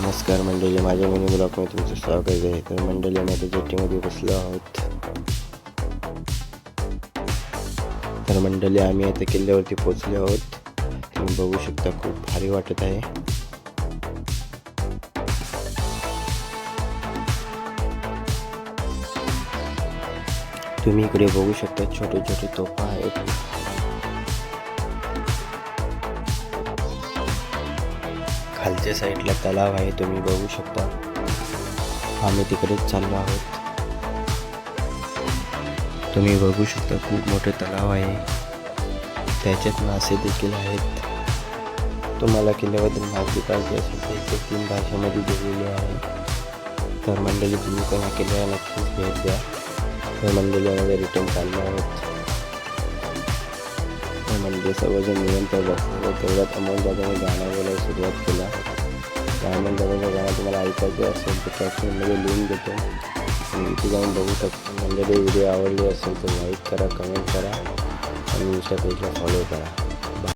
नमस्कार मंडळी, माझ्या मिनी ब्लॉगमध्ये तुमचं स्वागत आहे. तर मंडळी आम्ही आता जेटीमध्ये बसलो आहोत. तर मंडळी आम्ही आता किल्ल्यावरती पोहोचलो आहोत. तुम्ही बघू शकता, खूप भारी वाटत आहे. तुम्ही इकडे बघू शकता, छोटे छोटे तोफा आहेत. खालच्या साईडला तलाव आहे, तुम्ही बघू शकता. आम्ही तिकडेच चाललो आहोत. तुम्ही बघू शकता, खूप मोठे तलाव आहे, त्याच्यात मासे देखील आहेत. तुम्हाला किल्ल्याबद्दल माहिती पाहिजे असेल तर इथे 3 भाषेमध्ये दिलेली आहे. तर मंडळी तुम्ही पण या किल्ल्याला नक्कीच भेट द्या. तर मंडळीमध्ये रिटर्न चाललो आहोत. म्हणजे सर्वजण मिळून तर बसलो. तेवढ्यात अमोल दादाने गाणं बोलायला सुरुवात केला. त्या अमोल दादाचं गाणं तुम्हाला ऐकायचं असेल तर कॅप्शनमध्ये लिहून देतो आणि इथे जाऊन बघू शकतो. मंडळी व्हिडिओ आवडली असेल तर लाईक करा, कमेंट करा आणि इंस्टा पेजला फॉलो करा.